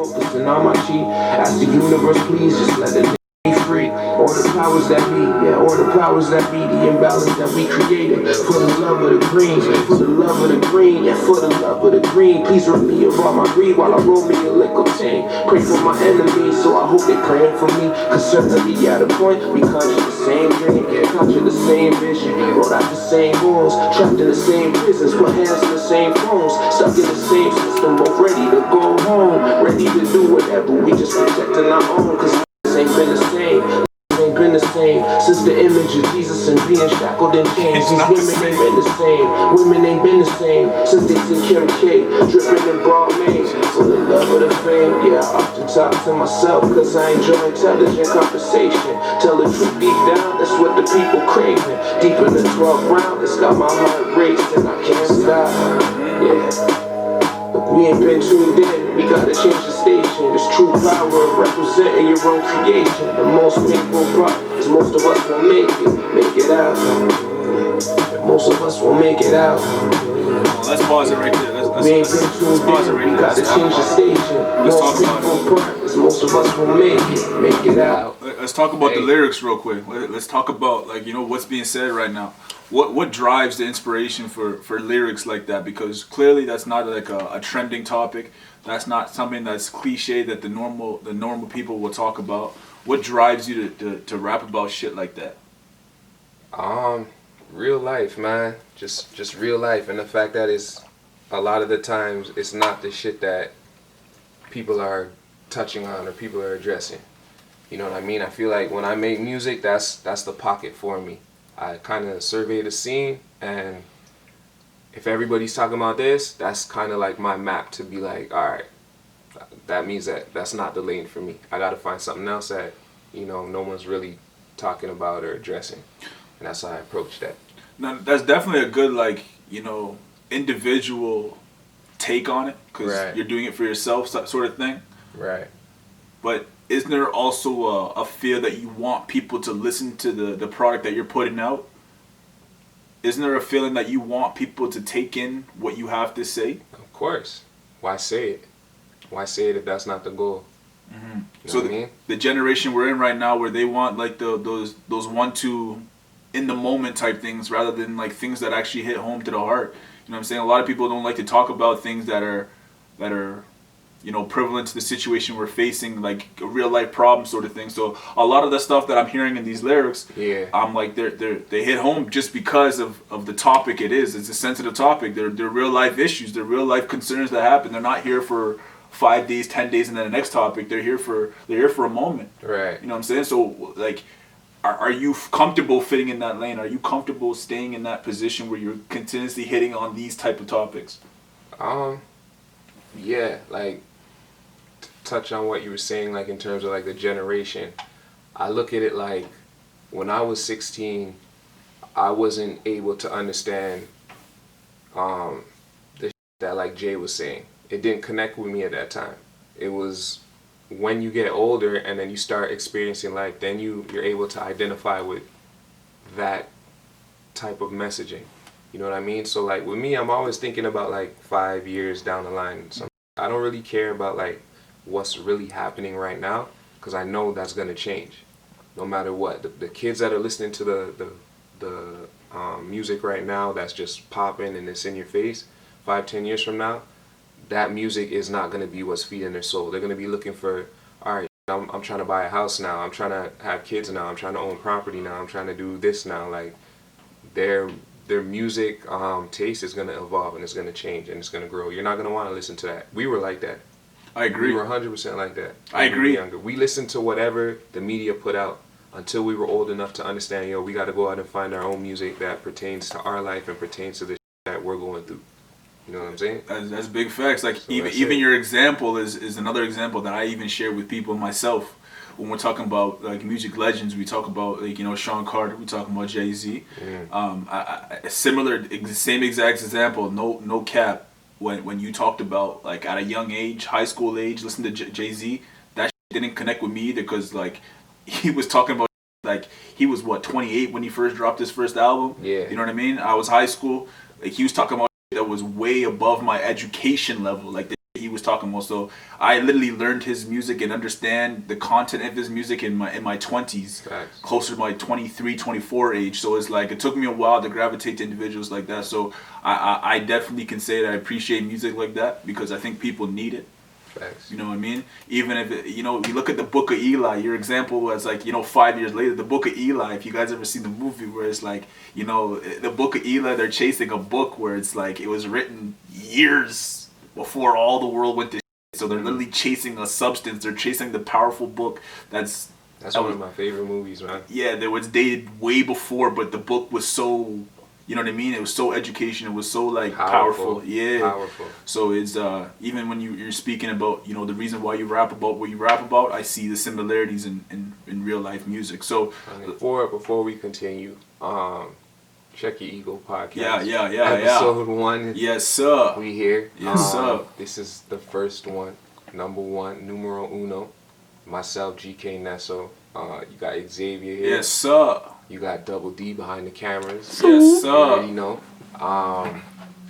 focusing on my G. Ask the universe, please just let it be free. All the powers that be, yeah, all the powers that be, the imbalance that we created. For the love of the green, for the love of the green, yeah, for the love of the green. Please rid me of all my greed while I roll me a liquor tank. Pray for my enemies, so I hope they're praying for me. Cause certainly at a point, we conjure the same dream, conjure the same vision, wrote out the same goals, trapped in the same prisons, put hands in the same phones, stuck in the same system, both ready to go home, ready to do whatever, we just protecting our own. Cause ain't been the same, ain't been the same since the image of Jesus and being shackled in chains. These women ain't been the same, women ain't been the same since they seen Carrie K dripping in broad main. For the love of the fame, yeah, I often talk to myself cause I enjoy intelligent conversation. Tell the truth deep down, that's what the people craving. Deep in the 12th round, it's got my heart racing, I can't stop, yeah. We ain't been tuned in, we gotta change the station. It's true power of representing your own creation. The most painful part is most of us won't make it out. Most of us won't make it out. Let's pause it right there. We ain't been tuned in, we gotta change the station. The most painful part is most of us won't make it out. Let's talk about the lyrics real quick. Let's talk about, like, you know, what's being said right now. What drives the inspiration for lyrics like that? Because clearly that's not like a trending topic. That's not something that's cliche that the normal people will talk about. What drives you to rap about shit like that? Real life, man. Just real life, and the fact that it's a lot of the times it's not the shit that people are touching on or people are addressing. You know what I mean? I feel like when I make music, that's the pocket for me. I kind of survey the scene, and if everybody's talking about this, that's kind of like my map to be like, all right, that means that's not the lane for me. I got to find something else that, you know, no one's really talking about or addressing, and that's how I approach that. Now, that's definitely a good, like, you know, individual take on it, because you're doing it for yourself, sort of thing. Right. But isn't there also a fear that you want people to listen to the product that you're putting out? Isn't there a feeling that you want people to take in what you have to say? Of course. Why say it? Why say it if that's not the goal? Mm-hmm. You know so what I mean? The generation we're in right now, where they want like those 1-2 in the moment type things, rather than like things that actually hit home to the heart. You know what I'm saying? A lot of people don't like to talk about things that are you know, prevalent to the situation we're facing, like a real life problem sort of thing. So a lot of the stuff that I'm hearing in these lyrics, I'm like, they hit home just because of the topic it is. It's a sensitive topic. They're real life issues. They're real life concerns that happen. They're not here for 5 days, 10 days, and then the next topic. They're here for a moment. Right. You know what I'm saying? So like, are you comfortable fitting in that lane? Are you comfortable staying in that position where you're continuously hitting on these type of topics? Yeah, like, touch on what you were saying, like in terms of like the generation. I look at it like when I was 16, I wasn't able to understand the shit that like Jay was saying. It didn't connect with me at that time. It was when you get older and then you start experiencing life, then you're able to identify with that type of messaging. You know what I mean? So like with me, I'm always thinking about like 5 years down the line. So I don't really care about like what's really happening right now, because I know that's going to change no matter what. The kids that are listening to the music right now that's just popping and it's in your face, 5-10 years from now, that music is not going to be what's feeding their soul. They're going to be looking for, all right, I'm trying to buy a house now, I'm trying to have kids now, I'm trying to own property now, I'm trying to do this now. Like their music taste is going to evolve, and it's going to change, and it's going to grow. You're not going to want to listen to that. We were like that. I agree. We were 100% like that. I agree. Younger. We listened to whatever the media put out until we were old enough to understand, yo, we got to go out and find our own music that pertains to our life and pertains to the shit that we're going through. You know what I'm saying? That's big facts. Like, so even your example is another example that I even share with people myself. When we're talking about like music legends, we talk about, like, you know, Sean Carter, we talk about Jay-Z. Same exact example, no cap. When you talked about, like, at a young age, high school age, listen to Jay-Z, that shit didn't connect with me either, because like he was talking about, like, he was what, 28 when he first dropped his first album. Yeah. You know what I mean? I was high school. Like, he was talking about shit that was way above my education level. Like, he was was talking about. So I literally learned his music and understand the content of his music in my 20s, Facts. closer to my 23, 24 age. So it's like it took me a while to gravitate to individuals like that. So I definitely can say that I appreciate music like that because I think people need it. Facts. You know what I mean? Even if it, you look at the Book of Eli. Your example was like 5 years later, the Book of Eli. If you guys ever seen the movie where it's like the Book of Eli, they're chasing a book where it's like it was written years before all the world went to shit. So they're literally chasing a substance. They're chasing the powerful book That's one of my favorite movies, man. Yeah, that was dated way before, but the book was so. You know what I mean? It was so educational. It was so like powerful. Yeah. Powerful. So it's even when you're speaking about the reason why you rap about what you rap about, I see the similarities in real life music. So before we continue, check your Ego podcast. Yeah. Episode 1. Yes, sir. We here. Yes, sir. This is the first one, number 1, numero uno. Myself, GK Nesso. You got Xavier here. Yes, sir. You got Double D behind the cameras. Yes, sir. You already know.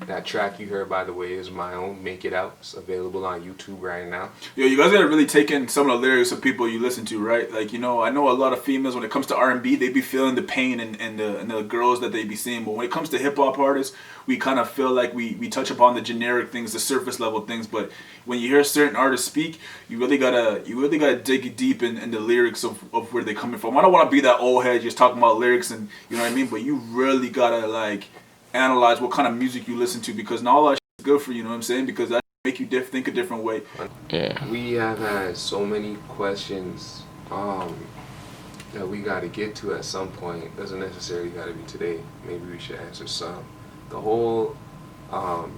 That track you heard, by the way, is my own. Make It Out. It's available on YouTube right now. Yo, you guys gotta really take in some of the lyrics of people you listen to, right? Like, I know a lot of females, when it comes to R&B, they be feeling the pain and the girls that they be seeing. But when it comes to hip-hop artists, we kind of feel like we touch upon the generic things, the surface level things. But when you hear certain artists speak, you really gotta dig deep in the lyrics of where they're coming from. I don't want to be that old head just talking about lyrics and, you know what I mean? But you really gotta, like, analyze what kind of music you listen to, because not all that shit is good for you, know what I'm saying? Because that make you think a different way. Yeah. We have had so many questions that we got to get to at some point. Doesn't necessarily got to be today. Maybe we should answer some. The whole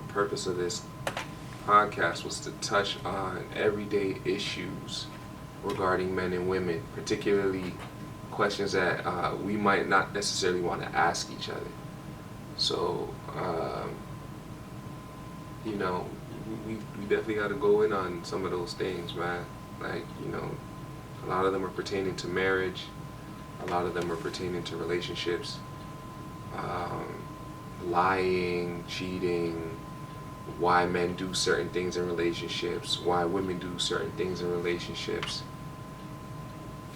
purpose of this podcast was to touch on everyday issues regarding men and women, particularly questions that we might not necessarily want to ask each other. So, we definitely got to go in on some of those things, man. Like, a lot of them are pertaining to marriage. A lot of them are pertaining to relationships. Lying, cheating, why men do certain things in relationships, why women do certain things in relationships.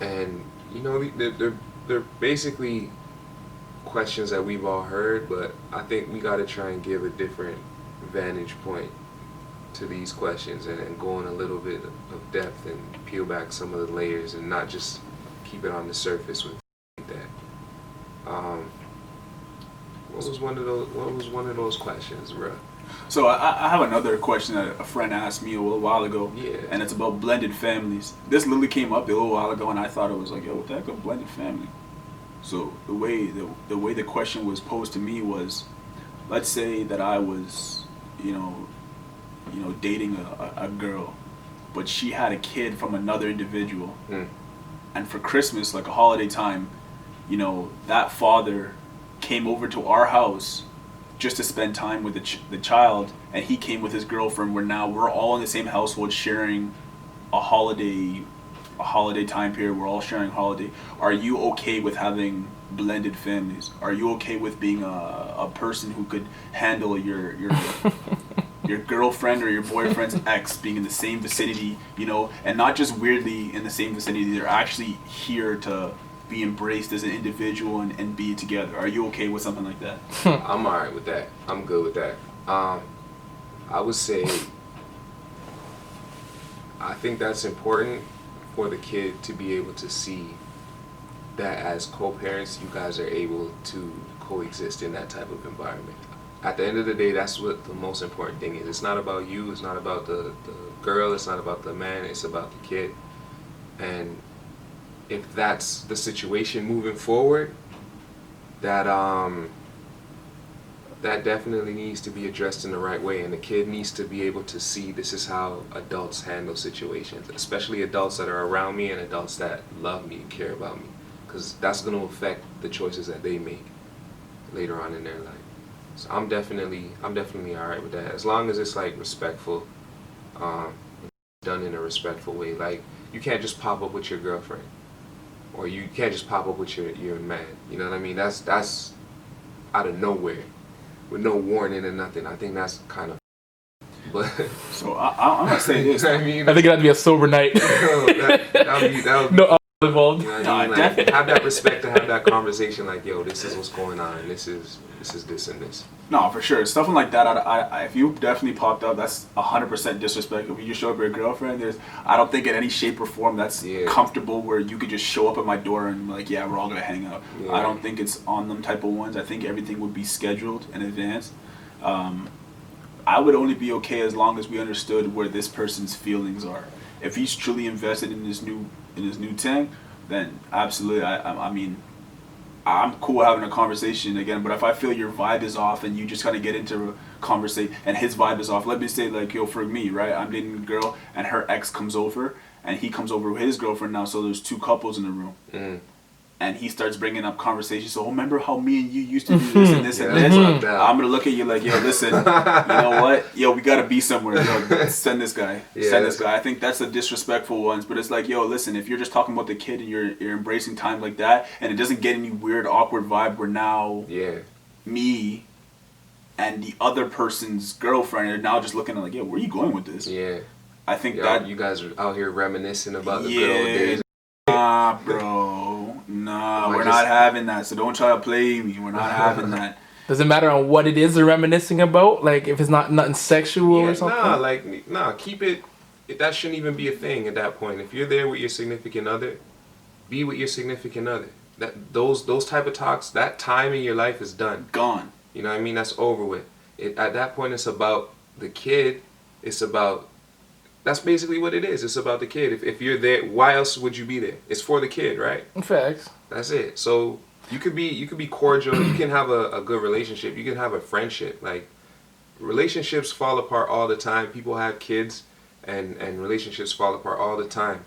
And, they're basically questions that we've all heard, but I think we got to try and give a different vantage point to these questions and go in a little bit of depth and peel back some of the layers and not just keep it on the surface with that. What was one of those questions, bro? So I have another question that a friend asked me a little while ago. Yeah. And it's about blended families. This literally came up a little while ago, and I thought it was like, yo, what the heck, a blended family? So the way the question was posed to me was, let's say that I was, dating a girl, but she had a kid from another individual, and for Christmas, like a holiday time, that father came over to our house just to spend time with the child, and he came with his girlfriend. We're all in the same household sharing a holiday time period. We're all sharing holiday. Are you okay with having blended families? Are you okay with being a person who could handle your your girlfriend or your boyfriend's ex being in the same vicinity, and not just weirdly in the same vicinity, they're actually here to be embraced as an individual and be together? Are you okay with something like that? I'm alright with that. I'm good with that. I would say I think that's important for the kid to be able to see that as co-parents, you guys are able to coexist in that type of environment. At the end of the day, that's what the most important thing is. It's not about you, it's not about the girl, it's not about the man, it's about the kid. And if that's the situation moving forward, that definitely needs to be addressed in the right way, and the kid needs to be able to see this is how adults handle situations, especially adults that are around me and adults that love me and care about me, because that's going to affect the choices that they make later on in their life. So I'm definitely all right with that, as long as it's like respectful, done in a respectful way. Like, you can't just pop up with your girlfriend, or you can't just pop up with your man. You know what I mean? That's out of nowhere, with no warning or nothing. I think that's kind of. But So I'm gonna say this. I mean, I think it had to be a sober night. that would be No alcohol involved. you know what I mean? Like, have that respect to have that conversation. Like, yo, this is what's going on. And this is this and this. No, for sure. Stuff like that. I if you definitely popped up, that's 100% disrespect. If you just show up with your girlfriend, I don't think in any shape or form that's comfortable where you could just show up at my door and like, yeah, we're all gonna hang out. Yeah. I don't think it's on them type of ones. I think everything would be scheduled in advance. I would only be okay as long as we understood where this person's feelings are. If he's truly invested in his new thing, then absolutely. I mean, I'm cool having a conversation again. But if I feel your vibe is off and you just kind of get into a conversation and his vibe is off, let me say like, yo, for me, right? I'm dating a girl and her ex comes over and he comes over with his girlfriend now. So there's two couples in the room. Mm. And he starts bringing up conversations. So remember how me and you used to do this and this and this? I'm gonna look at you like, yo, listen, you know what? Yo, we gotta be somewhere. Yo, send this guy. Send this guy. I think that's the disrespectful ones. But it's like, yo, listen, if you're just talking about the kid and you're embracing time like that, and it doesn't get any weird, awkward vibe where now me and the other person's girlfriend are now just looking at like, yo, where are you going with this? Yeah. I think that you guys are out here reminiscing about the good old days. Nah, bro. Nah, we're not having that. So don't try to play me. We're not having that. Does it matter on what it is they're reminiscing about? Like if it's not nothing sexual or something? Keep it. That shouldn't even be a thing at that point. If you're there with your significant other, be with your significant other. Those type of talks, that time in your life is done. Gone. You know what I mean? That's over with. At that point, it's about the kid. It's about. That's basically what it is. It's about the kid. If you're there, why else would you be there? It's for the kid, right? Facts. That's it. So you could be cordial. You can have a good relationship. You can have a friendship. Like relationships fall apart all the time. People have kids, and relationships fall apart all the time.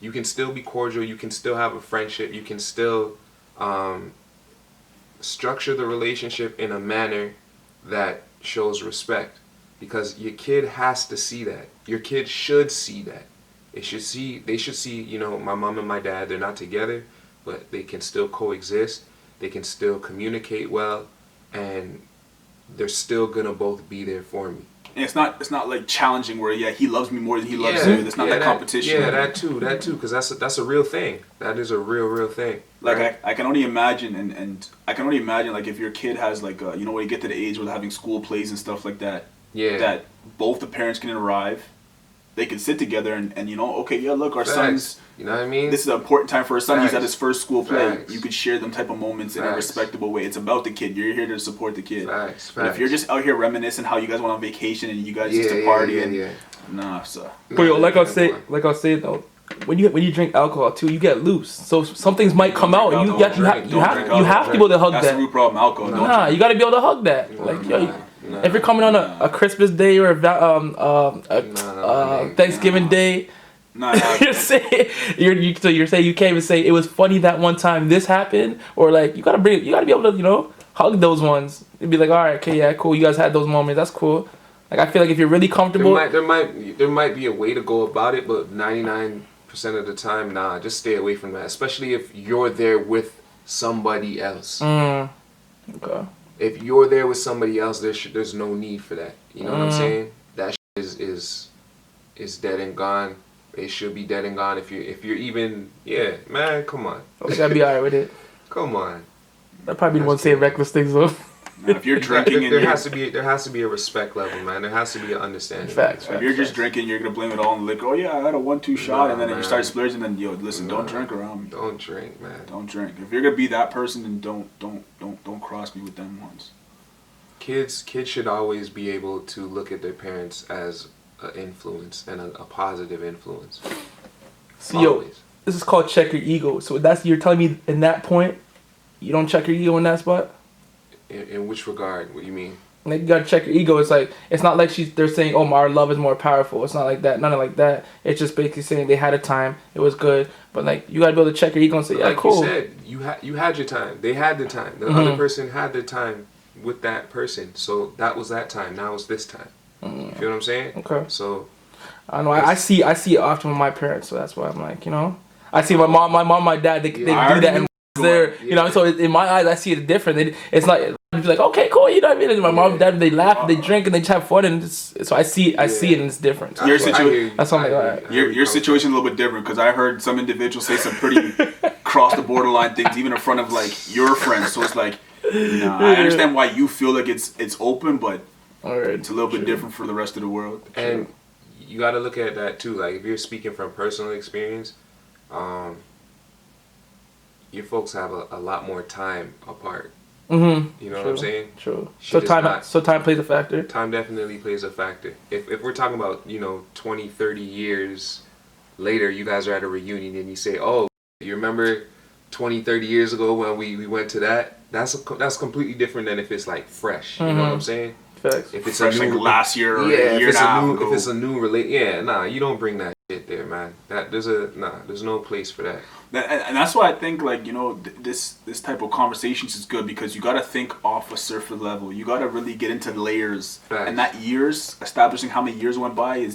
You can still be cordial. You can still have a friendship. You can still structure the relationship in a manner that shows respect. Because your kid has to see that. Your kid should see that. They should see, you know, my mom and my dad, they're not together, but they can still coexist. They can still communicate well, and they're still gonna both be there for me. And it's not like challenging where he loves me more than he loves you. It's not that competition. Yeah, that too, because that's a real thing. That is a real thing. Like right? I can only imagine, and I can only imagine like if your kid has like you know when you get to the age where they're having school plays and stuff like that. Yeah. That both the parents can arrive, they can sit together and you know, okay, yeah, look, our son's, you know what I mean? This is an important time for our son. He's at his first school play. Facts. You could share them type of moments in a respectable way. It's about the kid. You're here to support the kid. Facts. But if you're just out here reminiscing how you guys went on vacation and you guys used to party nah, so. But yo, like I was saying though, when you drink alcohol too, you get loose. So some things might come out, and you have to be able to hug that. That's the root problem. Alcohol. Nah, you got to be able to hug that. Like yo. If you're coming on a Christmas day or a Thanksgiving day, you're saying you can't even say it was funny that one time this happened, or like you gotta be able to hug those ones. You'd be like, all right, okay, yeah, cool. You guys had those moments. That's cool. Like I feel like if you're really comfortable, there might be a way to go about it, but 99% of the time, nah, just stay away from that. Especially if you're there with somebody else. Okay. If you're there with somebody else, there's no need for that. You know what I'm saying? That is dead and gone. It should be dead and gone. If you're even man, come on. You gotta be alright with it. Come on. That probably the one saying reckless things though. Now, if you're drinking, there has to be a respect level, man. There has to be an understanding. Facts. If you're just drinking, you're gonna blame it all on the liquor. Oh yeah, I had a 1-2 shot, and then you start splurging. Then listen, don't drink around me. Don't drink, man. Don't drink. If you're gonna be that person, then don't cross me with them ones. Kids should always be able to look at their parents as an influence and a positive influence. So yo, this is called check your ego. So you're telling me in that point, you don't check your ego in that spot? In which regard? What do you mean? Like you gotta check your ego. It's like it's not like they're saying, "Oh, our love is more powerful." It's not like that. Nothing like that. It's just basically saying they had a time. It was good, but like you gotta be able to check your ego and say, "Yeah, like cool." You said, you had your time. They had the time. The other person had their time with that person. So that was that time. Now it's this time. You feel what I'm saying? Okay. So I know. I see it often with my parents. So that's why I'm like, I see my mom, my dad. They do that. And there, so in my eyes, I see it different. It's not be like, okay, cool, you know what I mean? And my mom and dad, they laugh, they drink, and they just have fun, and so I see it, and it's different. Your situation, that's something like that. Your situation a little bit different because I heard some individuals say some pretty cross the borderline things, even in front of like your friends. So it's like, I understand why you feel like it's open, but it's a little bit different for the rest of the world. And you got to look at that too. Like if you're speaking from personal experience, your folks have a lot more time apart. Mm-hmm. You know what I'm saying? True. So time plays a factor. Time definitely plays a factor. If we're talking about 20, 30 years later, you guys are at a reunion and you say, oh, you remember 20, 30 years ago when we went to that? That's completely different than if it's like fresh. You know what I'm saying? Facts. If it's fresh, a new, like last year or a year if now. it's a new you don't bring that shit there, man. There's no place for that. And that's why I think like this type of conversations is good because you got to think off a surface level. You got to really get into layers. Facts. And that establishing how many years went by is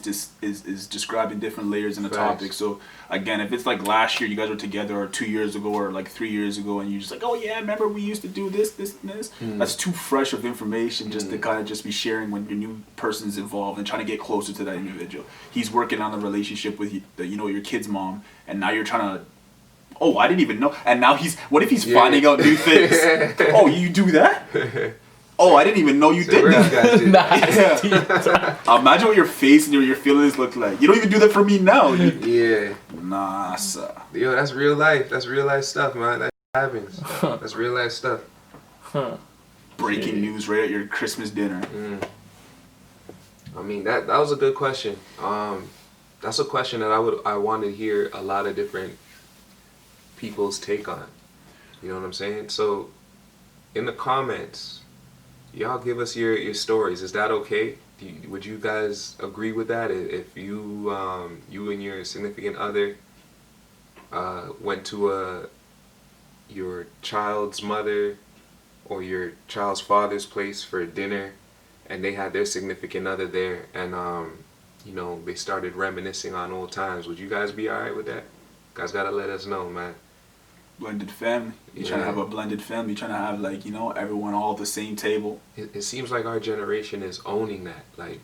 describing different layers in the topic. So again, if it's like last year you guys were together, or 2 years ago, or like 3 years ago, and you're just like, oh yeah, remember we used to do this, and this. That's too fresh of information just to kind of just be sharing when your new person's involved and trying to get closer to that individual. He's working on a relationship with your kid's mom, and now you're trying to. Oh, I didn't even know. And now what if he's finding out new things? Oh, you do that? Oh, I didn't even know you did that. Imagine what your face and your feelings look like. You don't even do that for me now. Nah, sir. Yo, that's real life. That's real life stuff, man. That happens. That's real life stuff. Breaking news right at your Christmas dinner. I mean, that was a good question. That's a question that I want to hear a lot of different people's take on. You know what I'm saying? So in the comments, y'all give us your stories. Is that okay? Would you guys agree with that? If you and your significant other went to your child's mother or your child's father's place for dinner, and they had their significant other there, and they started reminiscing on old times, would you guys be alright with that? You guys gotta let us know, man. Blended family. You're trying to have a blended family. You're trying to have everyone all at the same table. It seems like our generation is owning that. Like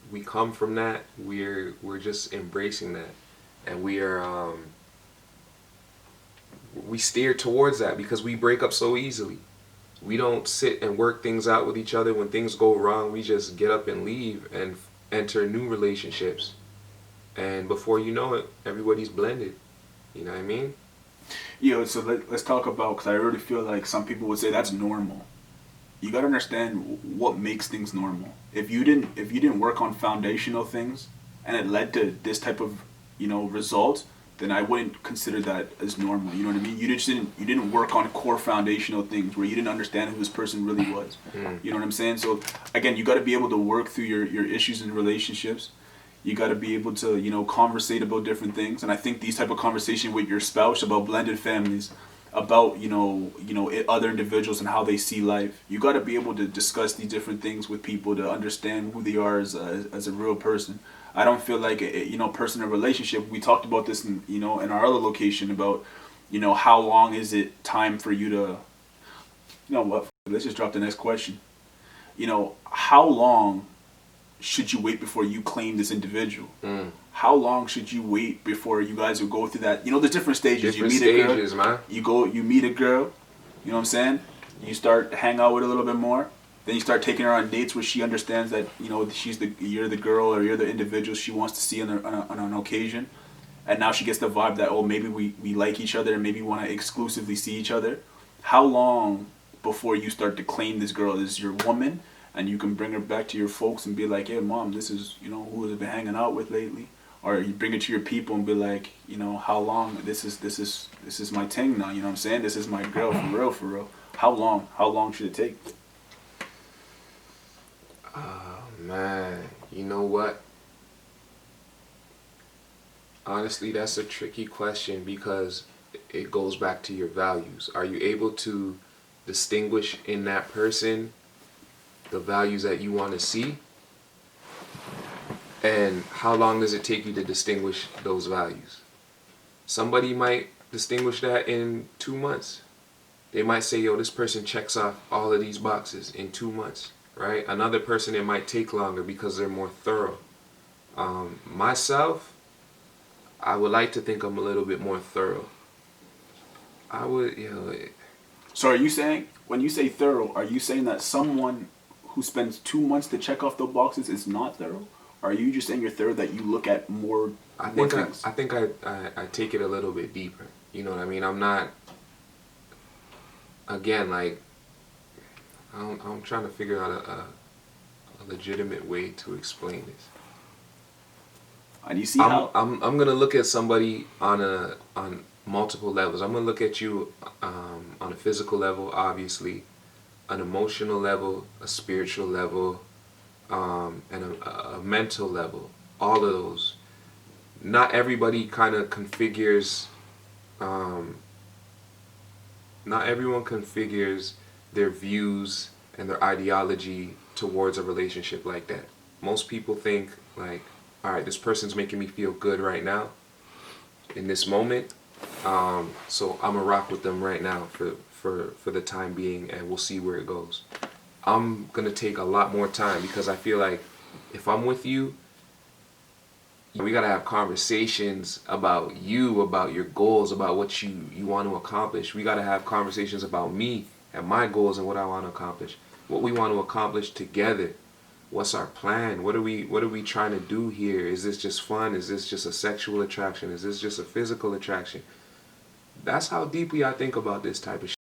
we come from that. We're just embracing that, and we steer towards that because we break up so easily. We don't sit and work things out with each other. When things go wrong, we just get up and leave and enter new relationships. And before you know it, everybody's blended. You know what I mean? So let's talk about, because I really feel like some people would say that's normal. You got to understand what makes things normal. If you didn't work on foundational things and it led to this type of result, then I wouldn't consider that as normal. You know what I mean? You didn't work on core foundational things where you didn't understand who this person really was. You know what I'm saying? So again, you got to be able to work through your issues in relationships. You got to be able to, conversate about different things. And I think these type of conversation with your spouse about blended families, about, other individuals and how they see life. You got to be able to discuss these different things with people to understand who they are as a real person. I don't feel like a person in a relationship. We talked about this in, in our other location about, how long is it time for you to, let's just drop the next question. How long should you wait before you claim this individual? How long should you wait before you guys will go through that? There's different stages. Different you meet stages, a girl, man. You meet a girl, you know what I'm saying? You start to hang out with her a little bit more. Then you start taking her on dates where she understands that, you're the girl or you're the individual she wants to see on an occasion. And now she gets the vibe that, maybe we like each other and maybe want to exclusively see each other. How long before you start to claim this girl as your woman? And you can bring her back to your folks and be like, hey, mom, this is, who I've been hanging out with lately. Or you bring it to your people and be like, how long, this is my thing now, you know what I'm saying? This is my girl, for real. How long should it take? Oh, man. You know what? Honestly, that's a tricky question because it goes back to your values. Are you able to distinguish in that person the values that you want to see? And how long does it take you to distinguish those values? Somebody might distinguish that in 2 months. They might say, yo, this person checks off all of these boxes in 2 months, right? Another person, it might take longer because they're more thorough. Myself, I would like to think I'm a little bit more thorough. I would, So are you saying, when you say thorough, are you saying that someone who spends 2 months to check off the boxes is not thorough? Or are you just saying you're thorough that you look at more things? I think I take it a little bit deeper. You know what I mean? I'm not, again, like, I'm trying to figure out a legitimate way to explain this. And you see how I'm gonna look at somebody on multiple levels. I'm gonna look at you on a physical level, obviously, an emotional level, a spiritual level, and a mental level. All of those. Not everybody kind of configures. Not everyone configures their views and their ideology towards a relationship like that. Most people think like, all right, this person's making me feel good right now, in this moment, so I'm gonna rock with them right now for the time being, and we'll see where it goes. I'm gonna take a lot more time because I feel like if I'm with you, we gotta have conversations about you, about your goals, about what you want to accomplish. We gotta have conversations about me and my goals and what I want to accomplish, what we want to accomplish together. What's our plan? What are we trying to do here? Is this just fun? Is this just a sexual attraction? Is this just a physical attraction? That's how deeply I think about this type of shit.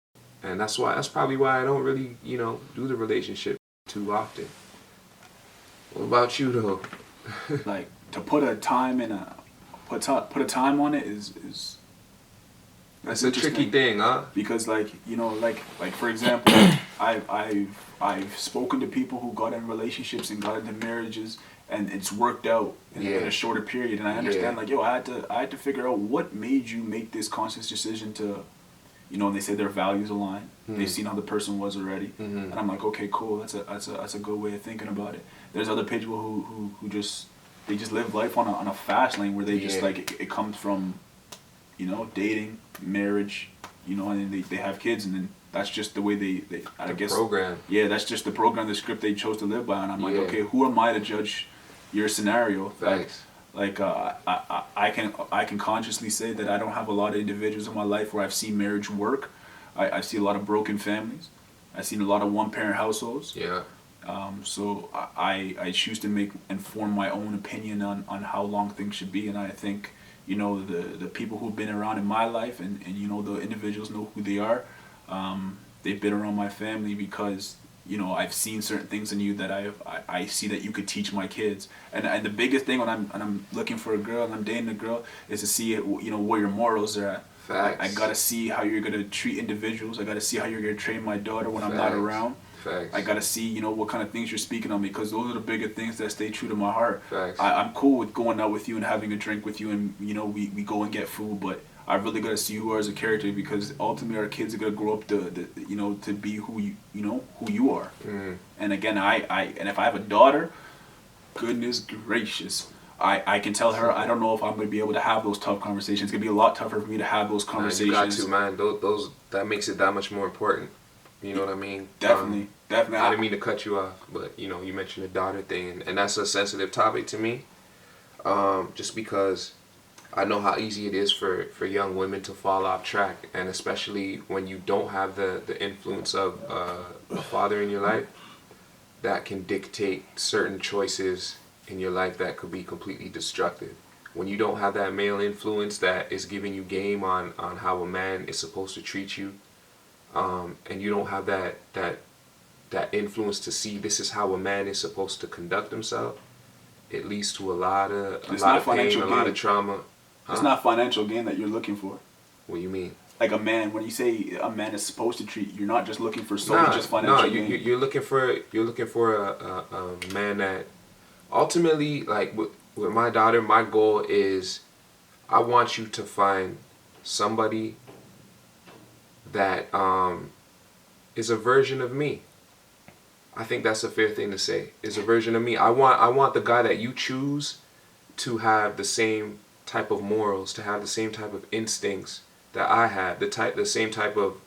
And that's probably why I don't really, do the relationship too often. What about you though? like to put a time put a time on it is That's a tricky thing, huh? Because like for example, I've spoken to people who got in relationships and got into marriages and it's worked out in a shorter period, and I understand like I had to figure out what made you make this conscious decision to, and they say their values align. They've seen how the person was already, and I'm like, okay, cool, that's a good way of thinking about it. There's other people who just live life on a fast lane where they just like it comes from, dating, marriage, and then they have kids, and then that's just the way they I guess program. Yeah, that's just the program, the script they chose to live by, and I'm like, okay, who am I to judge your scenario? Thanks. I can consciously say that I don't have a lot of individuals in my life where I've seen marriage work. I see a lot of broken families. I've seen a lot of one-parent households. Yeah. So I choose to inform my own opinion on how long things should be, and I think the people who've been around in my life and the individuals know who they are. They've been around my family because I've seen certain things in you that I see that you could teach my kids. And the biggest thing when I'm looking for a girl and I'm dating a girl is to see where your morals are at. Facts. I gotta see how you're gonna treat individuals. I gotta see how you're gonna train my daughter when I'm not around. Facts. I gotta see what kind of things you're speaking on me, because those are the bigger things that stay true to my heart. Facts. I'm cool with going out with you and having a drink with you, and we go and get food, but I really gotta see who are as a character, because ultimately our kids are gonna grow up to be who you are. And again, and if I have a daughter, goodness gracious, I can tell her I don't know if I'm gonna be able to have those tough conversations. It's gonna be a lot tougher for me to have those conversations. You got to, man. Those that makes it that much more important. You know what I mean? Definitely. I didn't mean to cut you off, but you mentioned the daughter thing, and that's a sensitive topic to me. Just because I know how easy it is for young women to fall off track, and especially when you don't have the influence of a father in your life, that can dictate certain choices in your life that could be completely destructive. When you don't have that male influence that is giving you game on how a man is supposed to treat you, and you don't have that influence to see this is how a man is supposed to conduct himself, it leads to a lot of pain, a lot of trauma. It's not financial gain that you're looking for. What do you mean? Like a man, when you say a man is supposed to treat, you're not just looking for solely just financial gain. You're looking for a man that ultimately, like with my daughter, my goal is I want you to find somebody that is a version of me. I think that's a fair thing to say. Is a version of me. I want the guy that you choose to have the same type of morals, to have the same type of instincts that I have, the same type of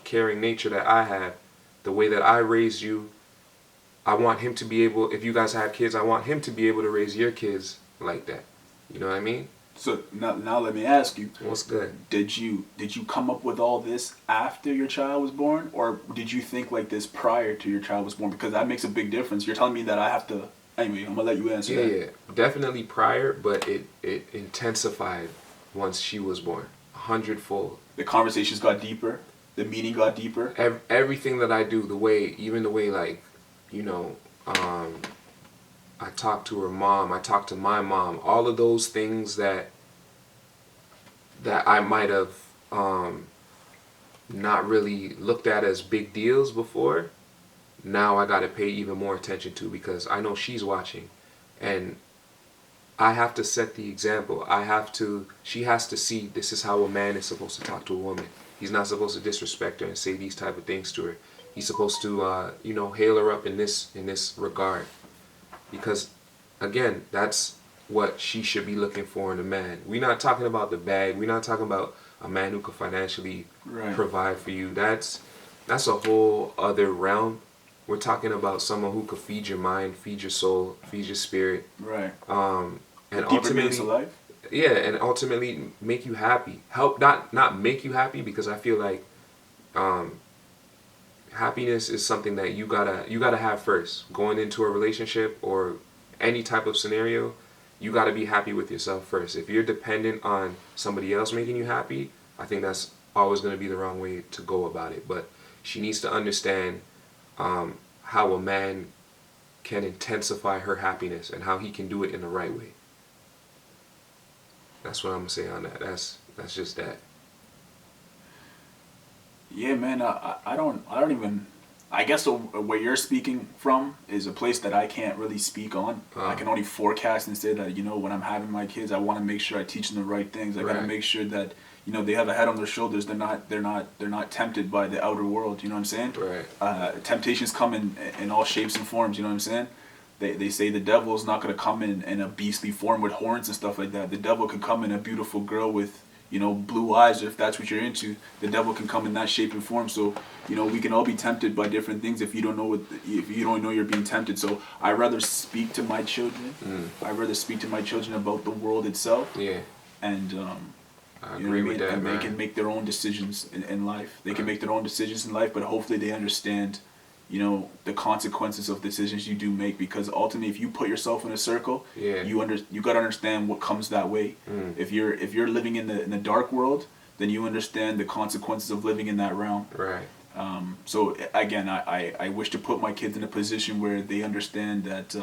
caring nature that I have, the way that I raised you, I want him to be able, if you guys have kids, I want him to be able to raise your kids like that. You know what I mean? So now let me ask you. What's good? Did you come up with all this after your child was born, or did you think like this prior to your child was born? Because that makes a big difference. You're telling me that I have to. Anyway, I'm gonna let you answer that. Yeah, definitely prior, but it intensified once she was born, 100-fold. The conversations got deeper. The meeting got deeper. Everything that I do, even the way like, you know, I talk to her mom, I talk to my mom, all of those things that I might have not really looked at as big deals before, now I got to pay even more attention to, because I know she's watching, and I have to set the example. She has to see this is how a man is supposed to talk to a woman. He's not supposed to disrespect her and say these type of things to her. He's supposed to, you know, hail her up in this regard. Because, again, that's what she should be looking for in a man. We're not talking about the bag. We're not talking about a man who could financially provide for you. That's a whole other realm. We're talking about someone who could feed your mind, feed your soul, feed your spirit. Right. And deeper ultimately, meanings of life. yeah, and ultimately make you happy. Help not make you happy, because I feel like happiness is something that you gotta have first. Going into a relationship or any type of scenario, you gotta be happy with yourself first. If you're dependent on somebody else making you happy, I think that's always gonna be the wrong way to go about it. But she needs to understand how a man can intensify her happiness and how he can do it in the right way. That's what I'm gonna say on that. That's just that. Yeah, man. I don't even. I guess where you're speaking from is a place that I can't really speak on. I can only forecast and say that, you know, when I'm having my kids, I want to make sure I teach them the right things. I gotta make sure that, you know, they have a head on their shoulders. They're not tempted by the outer world. You know what I'm saying? Right. Temptations come in all shapes and forms. You know what I'm saying? They say the devil's not gonna come in a beastly form with horns and stuff like that. The devil could come in a beautiful girl with, you know, blue eyes, if that's what you're into. The devil can come in that shape and form. So, you know, we can all be tempted by different things if you don't know you're being tempted. So I rather speak to my children. I rather speak to my children about the world itself. Yeah. And I agree with that, and man. they can make their own decisions in life. They can make their own decisions in life, but hopefully they understand, you know, the consequences of decisions you do make, because ultimately if you put yourself in a circle, you got to understand what comes that way. If you're living in the dark world, then you understand the consequences of living in that realm. Right. So again, I wish to put my kids in a position where they understand that,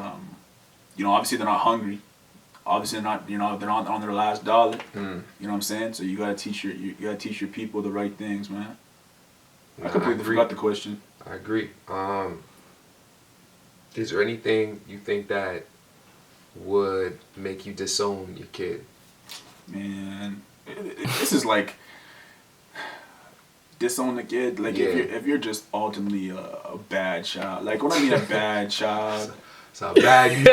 you know, obviously they're not hungry. Obviously they're not on their last dollar. You know what I'm saying? So you gotta teach your people the right things, man. I completely forgot the question. I agree. Is there anything you think that would make you disown your kid? Man, this is like disown the kid. Like if you're just ultimately a bad child. Like when I mean a bad child, it's a bad youth.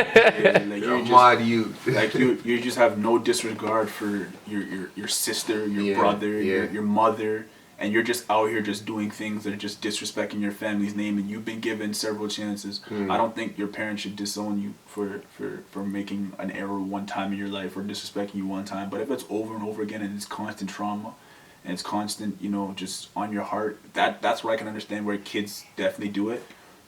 Like you're a mod youth. Like you just have no disregard for your sister, your brother, your mother. And you're just out here just doing things that are just disrespecting your family's name, and you've been given several chances. I don't think your parents should disown you for making an error one time in your life or disrespecting you one time. But if it's over and over again and it's constant trauma and it's constant, you know, just on your heart, that's where I can understand where kids definitely do it.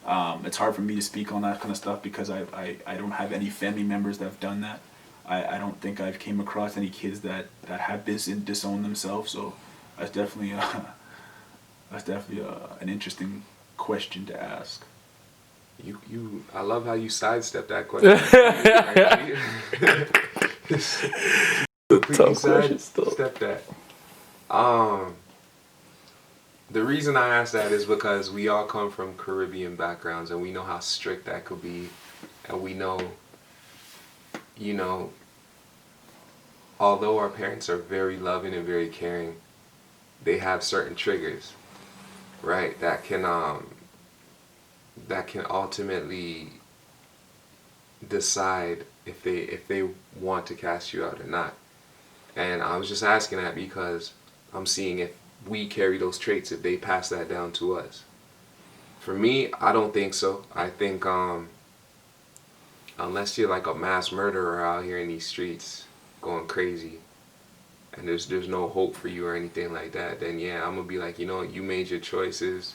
It's hard for me to speak on that kind of stuff because I don't have any family members that have done that. I don't think I've came across any kids that have disowned themselves. So that's definitely an interesting question to ask. I love how you sidestepped that question. Tough question still. Step that. The reason I ask that is because we all come from Caribbean backgrounds, and we know how strict that could be, and we know, you know, although our parents are very loving and very caring, they have certain triggers, right? That can ultimately decide if they want to cast you out or not. And I was just asking that because I'm seeing if we carry those traits if they pass that down to us? For me, I don't think so. I think unless you're like a mass murderer out here in these streets going crazy, and there's no hope for you or anything like that, then yeah, I'm gonna be like, you know, you made your choices.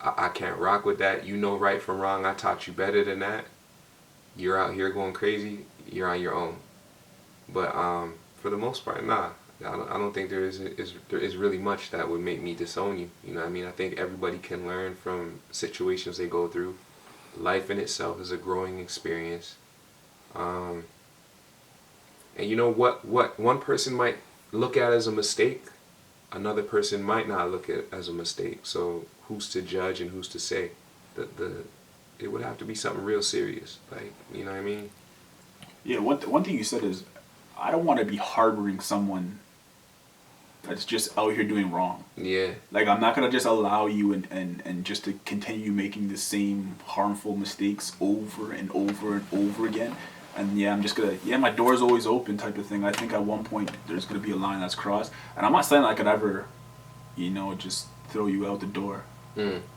I can't rock with that. You know right from wrong. I taught you better than that. You're out here going crazy. You're on your own. But for the most part, nah. I don't think there is really much that would make me disown you. You know what I mean? I think everybody can learn from situations they go through. Life in itself is a growing experience. And you know what one person might look at as a mistake, another person might not look at as a mistake. So who's to judge and who's to say? It would have to be something real serious. Like, you know what I mean? Yeah, one thing you said is, I don't want to be harboring someone that's just out here doing wrong. Yeah. Like, I'm not gonna just allow you and just to continue making the same harmful mistakes over and over and over again. And yeah, I'm just gonna, my door's always open type of thing. I think at one point there's gonna be a line that's crossed. And I'm not saying I could ever, just throw you out the door.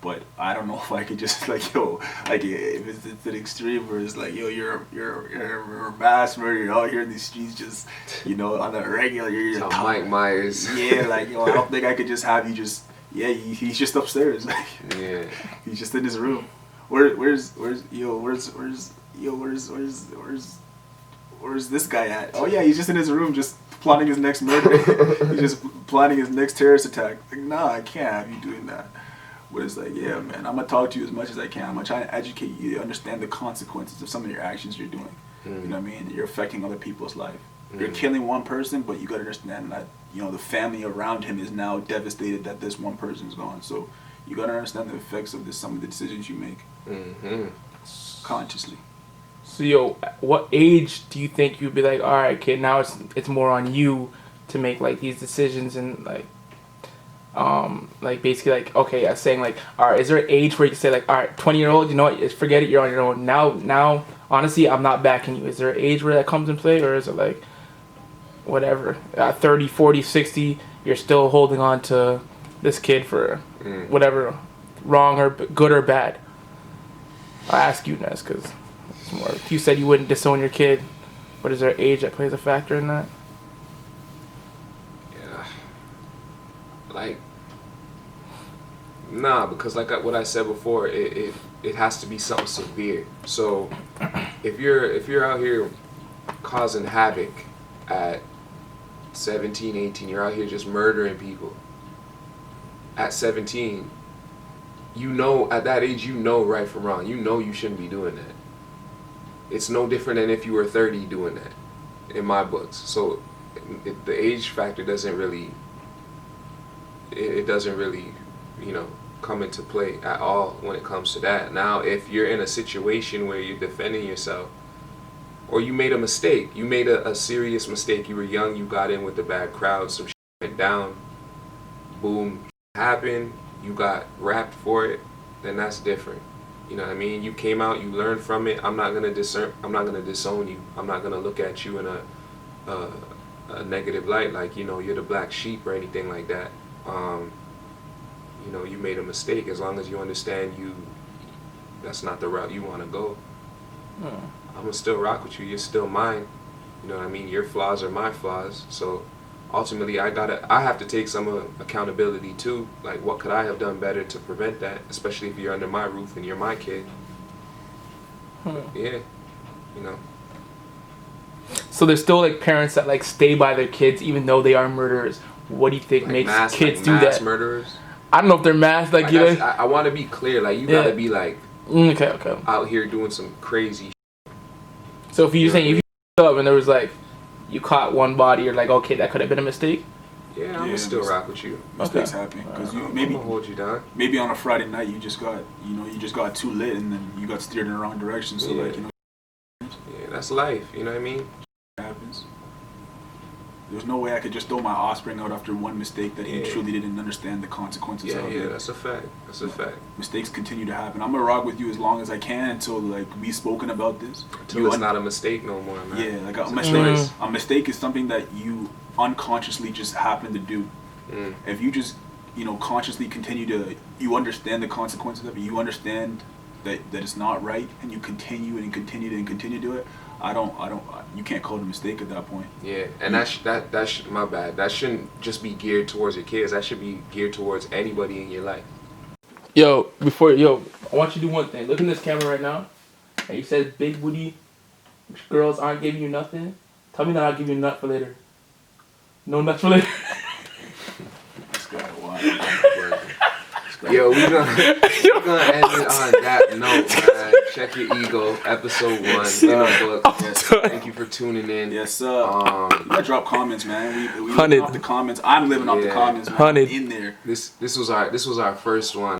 But I don't know if I could just like, if it's an extreme where it's like, you're a mass murderer, you're out here in these streets just, on a regular, you're so Mike Myers. Yeah, like, I don't think I could just have you just, he's just upstairs. Like, yeah. He's just in his room. Where's this guy at? Oh yeah, he's just in his room just plotting his next murder. He's just planning his next terrorist attack. Like, nah, I can't have you doing that. But it's like, yeah, man, I'm gonna talk to you as much as I can. I'm gonna try to educate you to understand the consequences of some of your actions you're doing. You know what I mean? You're affecting other people's life. You're killing one person, but you gotta understand that, the family around him is now devastated that this one person's gone. So you gotta understand the effects of some of the decisions you make. Consciously. So what age do you think you'd be like, all right, kid, now it's more on you to make like these decisions and like basically like, okay, I'm saying like, all right, is there an age where you can say like, all right, 20-year-old, you know what, forget it, you're on your own. Now, honestly, I'm not backing you. Is there an age where that comes in play, or is it like, whatever, at 30, 40, 60, you're still holding on to this kid for whatever, wrong or good or bad? I'll ask you, Ness, because it's more. If you said you wouldn't disown your kid, but is there an age that plays a factor in that? Yeah. Like, nah, because like what I said before, it has to be something severe. So if you're out here causing havoc at 17, 18, you're out here just murdering people. At 17, at that age, right from wrong. You shouldn't be doing that. It's no different than if you were 30 doing that, in my books. So the age factor doesn't really, come into play at all when it comes to that. Now, if you're in a situation where you're defending yourself, or you made a mistake, you made a serious mistake, you were young, you got in with the bad crowd, some shit went down, boom, happened, you got rapped for it, then that's different. You know what I mean? You came out, you learned from it. I'm not gonna disown you. I'm not gonna look at you in a negative light, like, you're the black sheep or anything like that. You made a mistake. As long as you understand that's not the route you want to go. I'm gonna still rock with you. You're still mine. You know what I mean? Your flaws are my flaws. So ultimately, I have to take some accountability too. Like, what could I have done better to prevent that? Especially if you're under my roof and you're my kid. Yeah, So there's still like parents that like stay by their kids even though they are murderers. What do you think makes kids do that? Murderers. I don't know if they're mass like you. I want to be clear. Like, you gotta be like okay out here doing some crazy. So if you up and there was like, you caught one body, you're like, okay, that could have been a mistake. Yeah, I'm gonna still rock with you. Mistakes happen because maybe hold you down. Maybe on a Friday night you just got too lit and then you got steered in the wrong direction. So yeah, that's life. You know what I mean? It happens. There's no way I could just throw my offspring out after one mistake that he truly didn't understand the consequences of. Yeah, that's a fact. That's a fact. Mistakes continue to happen. I'm gonna rock with you as long as I can until we've spoken about this. Until it's not a mistake no more, man. Yeah, like a mistake is something that you unconsciously just happen to do. If you just consciously continue to, you understand the consequences of it, you understand that it's not right, and you continue and continue to do it, you can't call it a mistake at that point. Yeah, and that's my bad. That shouldn't just be geared towards your kids. That should be geared towards anybody in your life. Yo, I want you to do one thing. Look in this camera right now. And you said big booty girls aren't giving you nothing. Tell me that I'll give you a nut for later. No nuts for later. This guy, wow. Yo, we're gonna end it on that note, man. Check your ego, episode 1 in the book. Yes, thank you for tuning in. Yes, sir. You gotta drop comments, man. We living 100. off the comments. I'm living off the comments, man. 100. In there. This was our first one.